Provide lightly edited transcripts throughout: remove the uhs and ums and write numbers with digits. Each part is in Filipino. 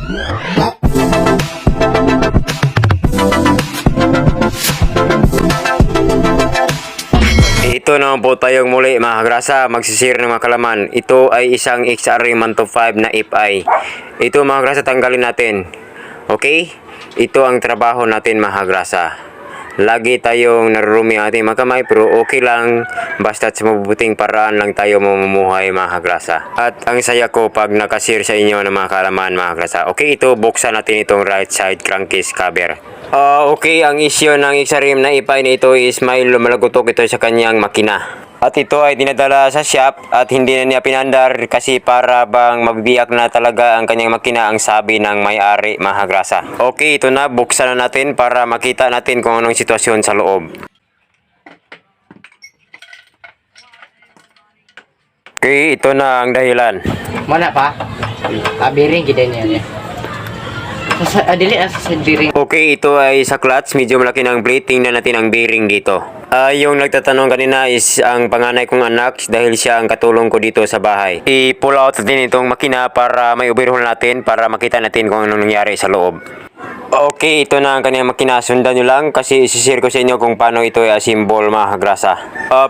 Ito naman po tayong muli mga kagrasa, magsisir ng mga kalaman. Ito ay isang XRE 125 na FI. Ito mga kagrasa, tanggalin natin. Okay? Ito ang trabaho natin mga kagrasa. Lagi tayong narurumi ang ating mga kamay, pero okay lang basta sa mabubuting paraan lang tayo mamumuhay mga kagrasa. At ang saya ko pag nakasir sa inyo ng mga kalaman mga kagrasa. Okay, ito buksan natin itong right side crankcase cover. Okay, ang issue ng XRM na ipay na ito is may lumalagutok ito sa kanyang makina. At ito ay dinadala sa shop at hindi na niya pinandar kasi para bang magbiyak na talaga ang kanyang makina ang sabi ng may-ari mga kagrasa. Okay, ito na, buksan na natin para makita natin kung anong sitwasyon sa loob. Okay, ito na ang dahilan. Mana pa? Biring gid niya. Dili sa bearing. Okay, ito ay sa clutch, medyo malaki ng blade. Tingnan natin ang bearing dito. Yung nagtatanong kanina is ang panganay kong anak dahil siya ang katulong ko dito sa bahay. I-pull out natin itong makina para may overhaul natin para makita natin kung anong nangyari sa loob. Okay, ito na ang kanyang makina. Sundan nyo lang kasi isishare ko sa inyo kung paano ito i-assemble mga kagrasa.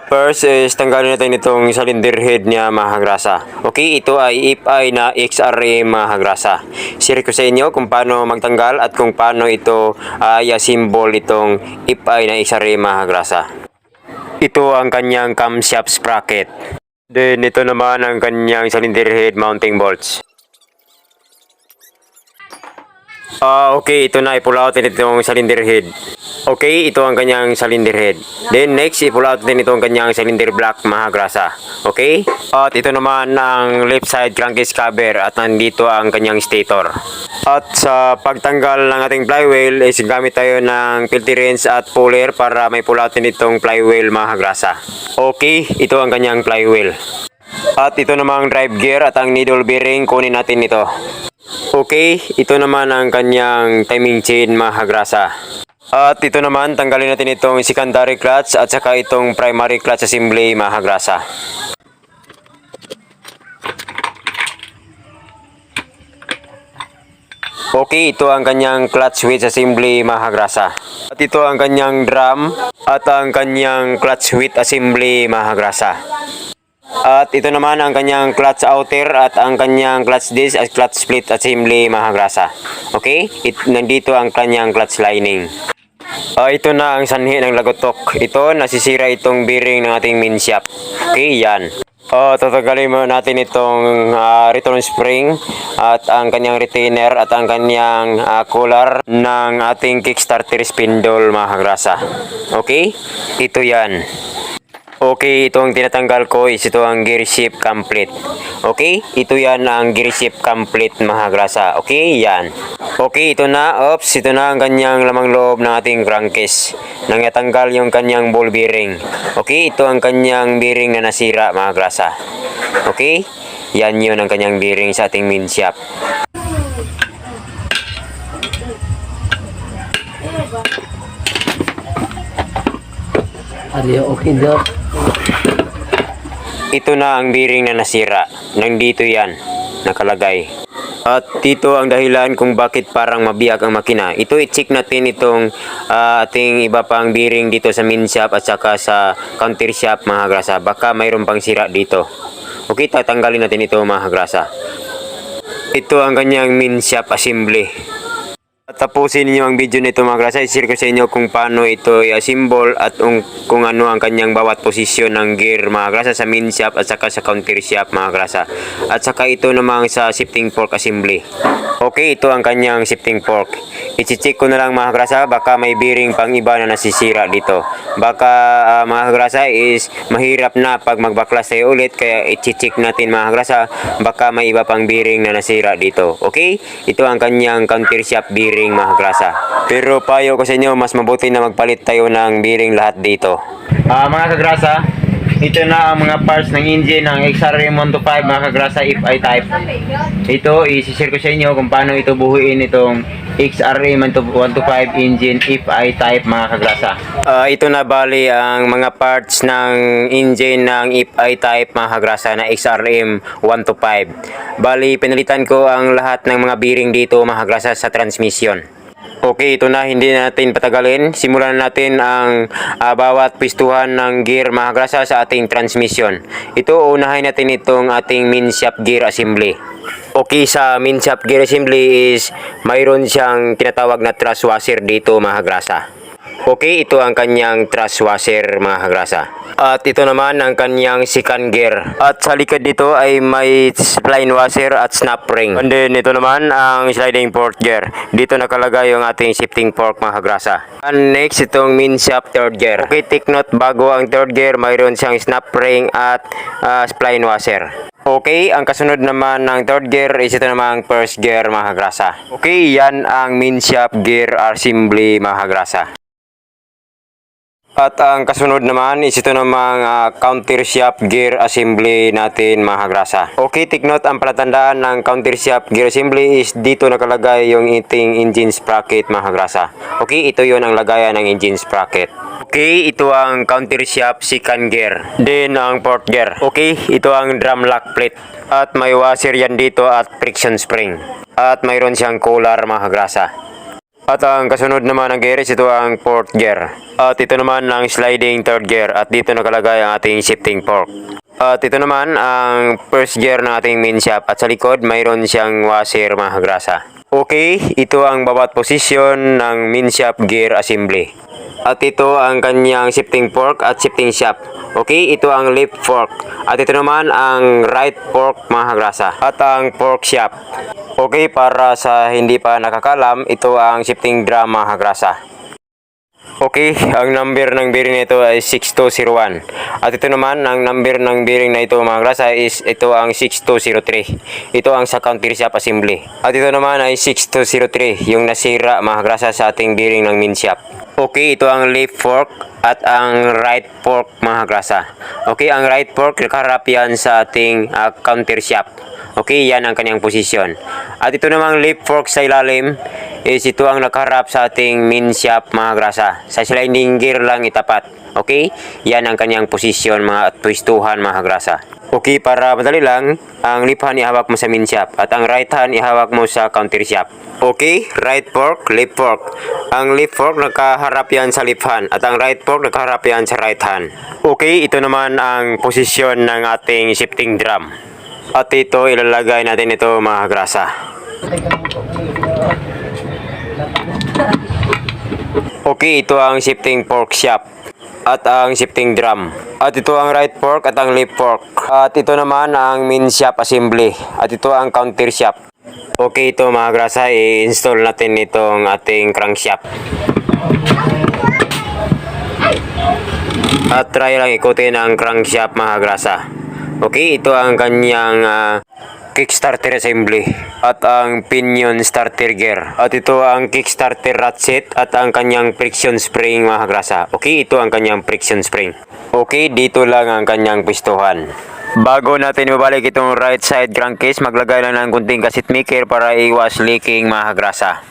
First is tanggalin natin itong cylinder head niya mga kagrasa. Okay, ito ay FI na XRE mga kagrasa. Share ko sa inyo kung paano magtanggal at kung paano ito i-assemble itong FI na XRE mga kagrasa. Ito ang kanyang camshaft sprocket. Then ito naman ang kanyang cylinder head mounting bolts. Okay, ito na, i-pull out din itong cylinder head. Okay, ito ang kanyang cylinder head. Then next, i-pull out din itong kanyang cylinder block mga kagrasa. Okay? At ito naman ang left side crankcase cover at nandito ang kanyang stator. At sa pagtanggal ng ating flywheel is gamit tayo ng filter wrench at puller para may pull out din itong flywheel mga kagrasa. Okay, ito ang kanyang flywheel. At ito namang drive gear at ang needle bearing, kunin natin ito. Okay, ito naman ang kanyang timing chain mga kagrasa. At ito naman, tanggalin natin itong secondary clutch at saka itong primary clutch assembly mga kagrasa. Okay, ito ang kanyang clutch width assembly mga kagrasa. At ito ang kanyang drum at ang kanyang clutch width assembly mga kagrasa. At ito naman ang kanyang clutch outer at ang kanyang clutch disc at clutch split assembly mga kagrasa. Okay? Nandito ang kanyang clutch lining. Ito na ang sanhi ng lagotok. Ito, nasisira itong bearing ng ating main shaft. Okay, yan. Tatanggalin mo natin itong return spring at ang kanyang retainer at ang kanyang collar ng ating kickstarter spindle mga kagrasa. Okay? Ito yan. Okay, ito ang tinatanggal ko is ito ang gear shift complete. Okay, ito yan ang gear shift complete mga kagrasa. Okay, yan. Okay, ito na. Oops, ito na ang kanyang lamang loob ng ating crankcase. Nang natanggal yung kanyang ball bearing. Okay, ito ang kanyang bearing na nasira mga kagrasa. Okay, yan yun ang kanyang bearing sa ating main shaft. Okay, Dok. Ito na ang bearing na nasira. Nandito yan, nakalagay. At dito ang dahilan kung bakit parang mabiyak ang makina. Ito i-check natin itong ating iba pang bearing dito sa main shaft at saka sa counter shaft mga kagrasa. Baka mayroon pang sira dito. Okay, tatanggalin natin ito mga kagrasa. Ito ang kanyang main shaft assembly. Tapusin niyo ang video nito mga kagrasa. I-share ko sa inyo kung paano ito i-assemble at kung ano ang kanyang bawat posisyon ng gear mga kagrasa sa main shaft at saka sa counter shaft mga kagrasa. At saka ito namang sa shifting fork assembly. Okay, ito ang kanyang shifting fork. I-check ko na lang mga kagrasa, baka may bearing pang iba na nasisira dito. Baka mga kagrasa is mahirap na pag magbaklas tayo ulit, kaya i-check natin mga kagrasa, baka may iba pang bearing na nasira dito. Okay, ito ang kanyang counter shaft bearing mga kagrasa. Pero payo ko sa inyo, mas mabuti na magpalit tayo ng bearing lahat dito. Mga kagrasa, ito na ang mga parts ng engine ng XRM125 mga kagrasa FI type. Ito, isi-share ko sa inyo kung paano ito buhuin itong XRM125 engine FI type mga kagrasa. Ito na bali ang mga parts ng engine ng FI type mga kagrasa na XRM125. Bali, pinalitan ko ang lahat ng mga bearing dito mga kagrasa sa transmission. Okay, ito na, hindi natin patagalin. Simulan natin ang bawat pistuhan ng gear mga kagrasa sa ating transmission. Ito, unahin natin itong ating main shaft gear assembly. Okay, sa main shaft gear assembly is mayroon siyang tinatawag na thrust washer dito mga kagrasa. Okay, ito ang kanyang thrust washer mga kagrasa. At ito naman ang kanyang second gear. At sa likod dito ay may spline washer at snap ring. And then ito naman ang sliding fork gear. Dito nakalagay yung ating shifting fork mga kagrasa. And next itong main shaft third gear. Okay, take note, bago ang third gear mayroon siyang snap ring at spline washer. Okay, ang kasunod naman ng third gear is ito namang first gear mga kagrasa. Okay, yan ang main shaft gear assembly mga kagrasa. At ang kasunod naman is ito namang counter shaft gear assembly natin mga kagrasa. Okay, take note, ang palatandaan ng counter shaft gear assembly is dito nakalagay yung ating engine sprocket mga kagrasa. Okay, ito yon ang lagayan ng engine sprocket. Okay, ito ang counter shaft second gear. Then ang fourth gear. Okay, ito ang drum lock plate. At may washer yan dito at friction spring. At mayroon siyang collar mga kagrasa. At ang kasunod naman ng gear is ito ang fourth gear. At ito naman ang sliding third gear. At dito nakalagay ang ating shifting fork. At ito naman ang first gear ng ating main shaft. At sa likod mayroon siyang washer mga kagrasa. Okay, ito ang bawat posisyon ng main shaft gear assembly. At ito ang kanyang shifting fork at shifting shaft. Okay, ito ang left fork. At ito naman ang right fork mga kagrasa. At ang fork shaft. Okay, para sa hindi pa nakakalam, ito ang shifting drum mga kagrasa. Okay, ang number ng bearing nito ay 6201. At ito naman, ang number ng bearing na ito mga kagrasa is ito ang 6203. Ito ang sa counter shaft assembly. At ito naman ay 6203, yung nasira mga kagrasa sa ating bearing ng main shaft. Okay, ito ang left fork at ang right fork mga kagrasa. Okay, ang right fork nakaharap yan sa ating counter shaft. Okay, yan ang kanyang posisyon. At ito namang left fork sa ilalim is ito ang nakaharap sa ating main shaft mga kagrasa. Sa sliding gear lang itapat. Okay, yan ang kanyang posisyon mga twistuhan mga kagrasa. Okay, para madali lang, ang left hand ihawak mo sa main shaft at ang right hand ihawak mo sa counter shaft. Okay, right fork, left fork. Ang left fork nakaharap yan sa left hand at ang right fork nakaharap yan sa right hand. Okay, ito naman ang posisyon ng ating shifting drum. At ito, ilalagay natin ito mga kagrasa. Okay, ito ang shifting fork shaft at ang shifting drum. At ito ang right fork at ang left fork. At ito naman ang main shaft assembly. At ito ang counter shaft. Okay, ito mga kagrasa, i-install natin itong ating crankshaft. At try lang ikutin ang crankshaft mga kagrasa. Okay, ito ang kanyang kickstarter assembly at ang pinion starter gear. At ito ang kickstarter ratchet at ang kanyang friction spring mga kagrasa. Okay, ito ang kanyang friction spring. Okay, dito lang ang kanyang pistuhan. Bago natin ibabalik itong right side crankcase, maglagay lang ng kunting kasit maker para iwas leaking mga kagrasa.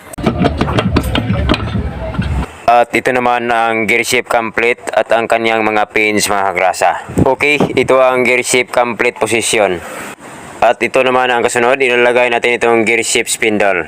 At ito naman ang gear shift complete at ang kanyang mga pins mga kagrasa. Okay, ito ang gear shift complete position. At ito naman ang kasunod, ilalagay natin itong gear shift spindle.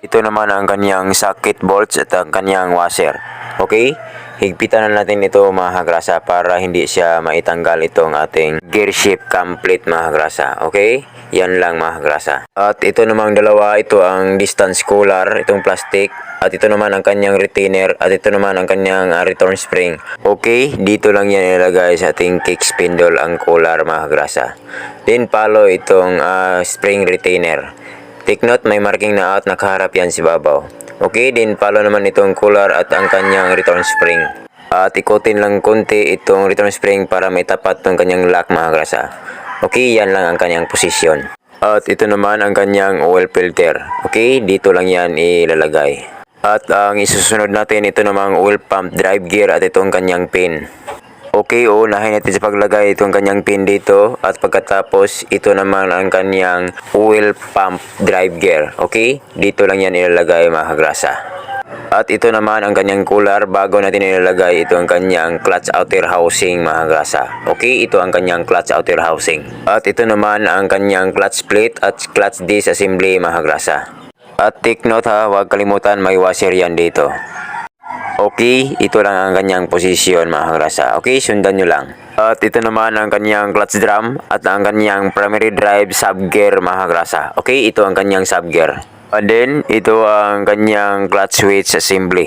Ito naman ang kanyang socket bolts at ang kanyang washer. Okay, higpitan na natin ito mga kagrasa para hindi siya maitanggal itong ating gear shift complete mga kagrasa. Okay, yan lang mga kagrasa. At ito namang dalawa, ito ang distance collar, itong plastic. At ito naman ang kanyang retainer. At ito naman ang kanyang return spring. Okay, dito lang yan ilagay sa ating kick spindle ang collar mga kagrasa. Then follow itong spring retainer. Take note, may marking na out, nakaharap yan si babaw. Okay, then follow naman itong collar at ang kanyang return spring. At ikutin lang konti itong return spring para may tapat itong kanyang lock mga kagrasa. Okay, yan lang ang kanyang posisyon. At ito naman ang kanyang oil filter. Okay, dito lang yan ilalagay. At ang isusunod natin, ito namang oil pump drive gear at itong kanyang pin. Okay, unahin natin sa paglagay itong kanyang pin dito at pagkatapos ito naman ang kanyang oil pump drive gear. Okay, dito lang yan ilalagay mga kagrasa. At ito naman ang kanyang cooler bago natin ilalagay ito ang kanyang clutch outer housing mga kagrasa. Okay, ito ang kanyang clutch outer housing. At ito naman ang kanyang clutch plate at clutch disc assembly mga kagrasa. At take note ha, huwag kalimutan may washer yan dito. Okay, ito lang ang kanyang posisyon mga kagrasa. Okay, sundan nyo lang. At ito naman ang kanyang clutch drum at ang kanyang primary drive sub gear mga kagrasa. Okay, ito ang kanyang sub gear. And then, ito ang kanyang clutch switch assembly.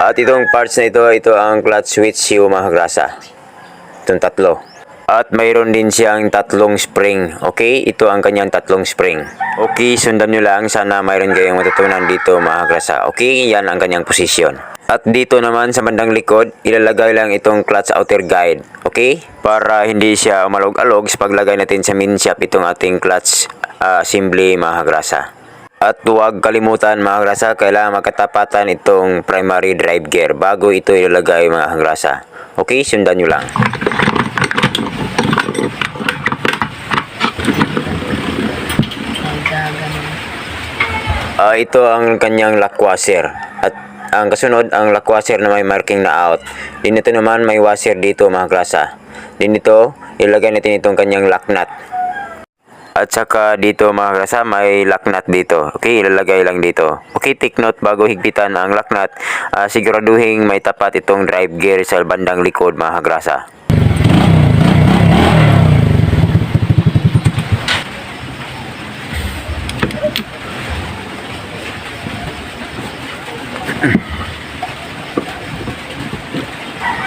At itong parts na ito ang clutch switch shoe mga kagrasa. Itong tatlo. At mayroon din siyang tatlong spring. Okay, ito ang kanyang tatlong spring. Okay, sundan nyo lang. Sana mayroon kayong matutunan dito mga kagrasa. Okay, yan ang kanyang posisyon. At dito naman sa bandang likod, ilalagay lang itong clutch outer guide. Okay? Para hindi siya umalog-alog sa paglagay natin sa main shop itong ating clutch assembly mga kagrasa. At huwag kalimutan mga kagrasa, kailangan magkatapatan itong primary drive gear bago ito ilalagay mga kagrasa. Okay? Sundan nyo lang. Ito ang kanyang lock washer. At ang kasunod, ang lock washer na may marking na out. Din ito naman may washer dito mga klasa. Din ito, ilagay natin itong kanyang lock nut. At saka dito mga klasa, may lock nut dito. Okay, ilalagay lang dito. Okay, take note bago higpitan ang lock nut, siguraduhin may tapat itong drive gear sa bandang likod mga klasa.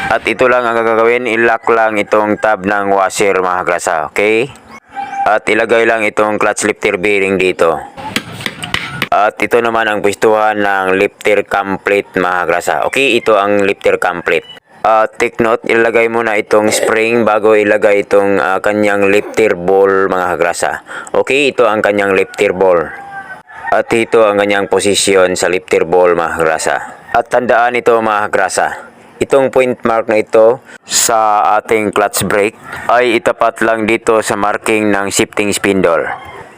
At ito lang ang gagawin, i-lock lang itong tab ng washer mga kagrasa, okay? At ilagay lang itong clutch lifter bearing dito. At ito naman ang pwestuhan ng lifter complete mga kagrasa, okay? Ito ang lifter complete. Take note, ilagay muna itong spring bago ilagay itong kanyang lifter ball mga kagrasa. Okay, ito ang kanyang lifter ball. At ito ang kanyang posisyon sa lifter ball mga kagrasa. At tandaan ito mga kagrasa, itong point mark na ito sa ating clutch brake ay itapat lang dito sa marking ng shifting spindle.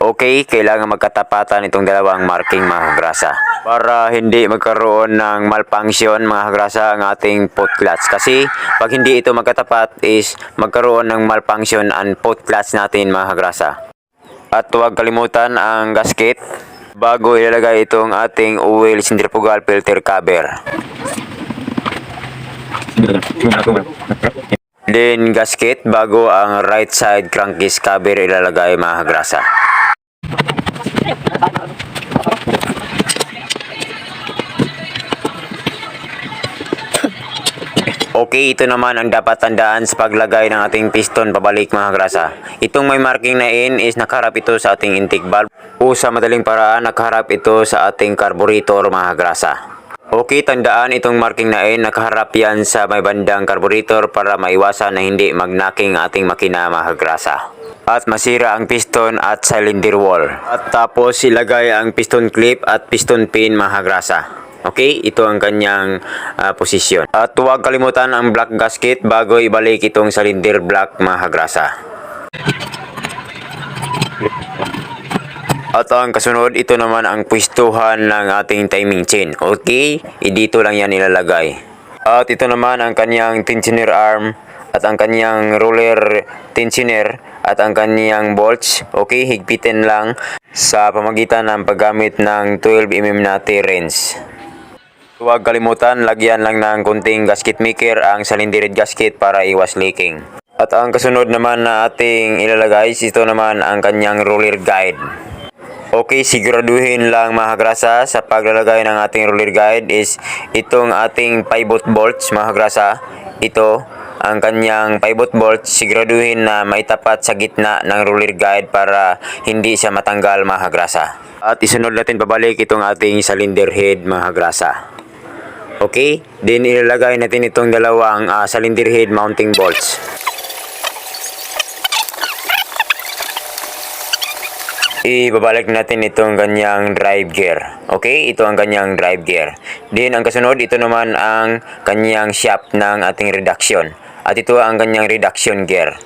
Okay, kailangan magkatapatan itong dalawang marking mga kagrasa para hindi magkaroon ng malfunction mga kagrasa ang ating pot clutch. Kasi pag hindi ito magkatapat is magkaroon ng malfunction ang pot clutch natin mga kagrasa. At huwag kalimutan ang gasket bago ilalagay itong ating oil centrifugal filter cover. Then gasket bago ang right side crankcase cover ilalagay mga kagrasa. Okay, ito naman ang dapat tandaan sa paglagay ng ating piston pabalik mga kagrasa. Itong may marking na in is nakaharap ito sa ating intake valve o sa madaling paraan nakaharap ito sa ating carburetor mga kagrasa. Okay, tandaan itong marking na in, nakaharap yan sa may bandang carburetor para maiwasan na hindi mag-knocking ating makina mga kagrasa. At masira ang piston at cylinder wall. At tapos ilagay ang piston clip at piston pin mga kagrasa. Okay, ito ang kanyang posisyon. At huwag kalimutan ang black gasket bago ibalik itong cylinder block mga kagrasa. At ang kasunod, ito naman ang pwestuhan ng ating timing chain. Okay, dito lang yan ilalagay. At ito naman ang kanyang tensioner arm at ang kanyang roller tensioner at ang kanyang bolts. Okay, higpitin lang sa pamagitan ng paggamit ng 12mm na T-wrench. Huwag kalimutan, lagyan lang ng kunting gasket maker ang cylinder head gasket para iwas leaking. At ang kasunod naman na ating ilalagay, ito naman ang kanyang roller guide. Okay, siguraduhin lang mga kagrasa sa paglalagay ng ating roller guide is itong ating pivot bolts mga kagrasa. Ito ang kanyang pivot bolts, siguraduhin na may tapat sa gitna ng roller guide para hindi siya matanggal mga kagrasa. At isunod natin pabalik itong ating cylinder head mga kagrasa. Okay, then ilalagay natin itong dalawang cylinder head mounting bolts. Ibabalik natin itong kanyang drive gear. Okay, ito ang kanyang drive gear. Then ang kasunod, ito naman ang kanyang shaft ng ating reduction. At ito ang kanyang reduction gear.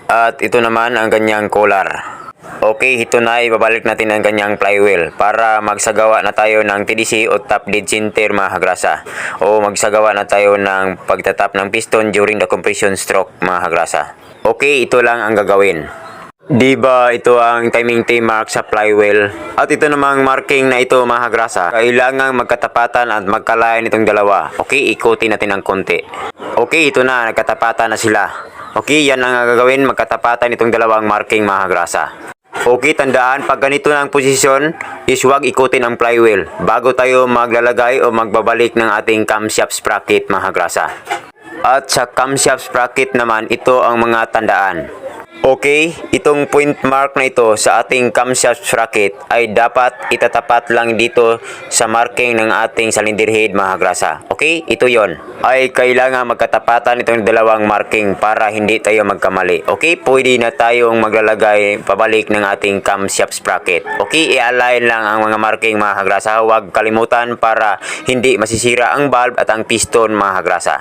At ito naman ang kanyang collar. Okay, ito na ibabalik natin ang kanyang flywheel para magsagawa na tayo ng TDC o top dead center mga kagrasa. O magsagawa na tayo ng pagtatap ng piston during the compression stroke mga kagrasa. Okay, ito lang ang gagawin. Diba ito ang timing T-mark sa flywheel? At ito namang marking na ito mga kagrasa. Kailangang magkatapatan at magkalayan itong dalawa. Okay, ikutin natin ng konti. Okay, ito na, nagkatapatan na sila. Okay, yan ang gagawin, magkatapatan itong dalawang marking mga kagrasa. Okay, tandaan, pag ganito na ang posisyon, is huwag ikutin ang flywheel bago tayo maglalagay o magbabalik ng ating camshaft sprocket mga kagrasa. At sa camshaft sprocket naman, ito ang mga tandaan. Okay, itong point mark na ito sa ating camshaft sprocket ay dapat itatapat lang dito sa marking ng ating cylinder head mga kagrasa. Okay, ito yon. Ay kailangan magkatapatan itong dalawang marking para hindi tayo magkamali. Okay, pwede na tayong maglalagay pabalik ng ating camshaft sprocket. Okay, i-align lang ang mga marking mga kagrasa. Huwag kalimutan para hindi masisira ang valve at ang piston mga kagrasa.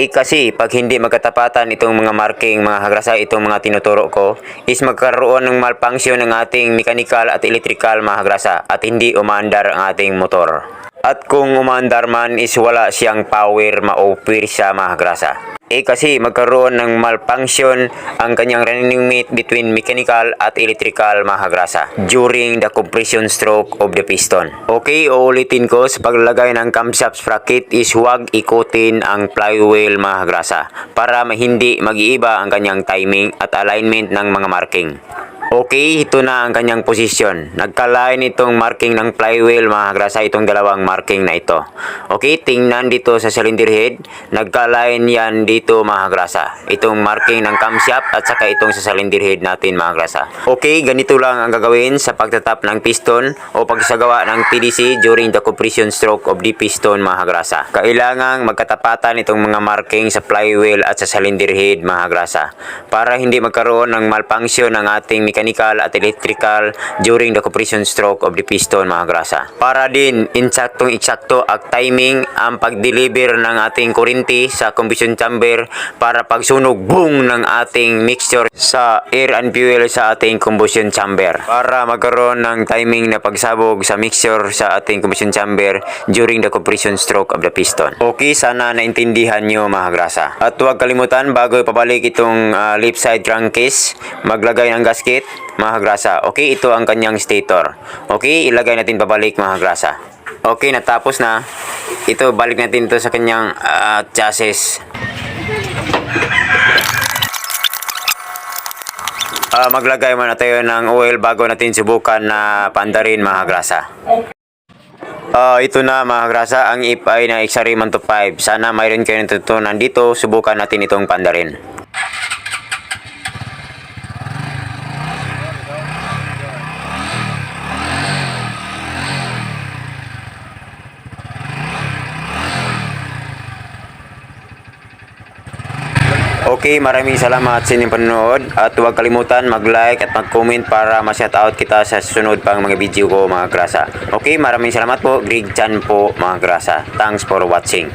Kasi pag hindi magkatapatan itong mga marking mga kagrasa, itong mga tinuturo ko, is magkaroon ng malfunction ng ating mechanical at electrical mga kagrasa at hindi umaandar ang ating motor. At kung umaandar man is wala siyang power ma-offer siya mga kagrasa. Kasi magkaroon ng malfunction ang kanyang running mate between mechanical at electrical mga kagrasa during the compression stroke of the piston. Okay, uulitin ko sa paglalagay ng camshaft sprocket is huwag ikutin ang flywheel mga kagrasa para hindi mag-iiba ang kanyang timing at alignment ng mga marking. Okay, ito na ang kanyang posisyon. Nagkalain itong marking ng flywheel mga kagrasa, itong dalawang marking na ito. Okay, tingnan dito sa cylinder head. Nagkalain yan dito mga kagrasa. Itong marking ng camshaft at saka itong sa cylinder head natin mga kagrasa. Okay, ganito lang ang gagawin sa pagtatap ng piston o pagsagawa ng TDC during the compression stroke of the piston mga kagrasa. Kailangang magkatapatan itong mga marking sa flywheel at sa cylinder head mga kagrasa para hindi magkaroon ng malfunction ng ating mechanical at electrical during the compression stroke of the piston mga kagrasa. Para din insaktong-eksakto ang timing ang pag-deliver ng ating kuryente sa combustion chamber para pagsunog boom ng ating mixture sa air and fuel sa ating combustion chamber. Para magkaroon ng timing na pagsabog sa mixture sa ating combustion chamber during the compression stroke of the piston. Okay, sana naintindihan nyo mga kagrasa. At huwag kalimutan bago ipabalik itong left side crankcase, maglagay ng gasket mga kagrasa. Okay, ito ang kanyang stator. Okay, ilagay natin pabalik mga kagrasa. Okay, natapos na. Ito, balik natin ito sa kanyang chassis. Maglagay muna tayo ng oil bago natin subukan na pandarin mga kagrasa. Ito na mga kagrasa, ang IPI na XRE 125. Sana mayroon kayo natutunan dito. Subukan natin itong pandarin. Okay, maraming salamat sa inyong panonood at huwag kalimutan mag-like at mag-comment para ma-shoutout kita sa susunod pang mga video ko mga grasa. Okay, maraming salamat po. Greg Chan po mga grasa. Thanks for watching.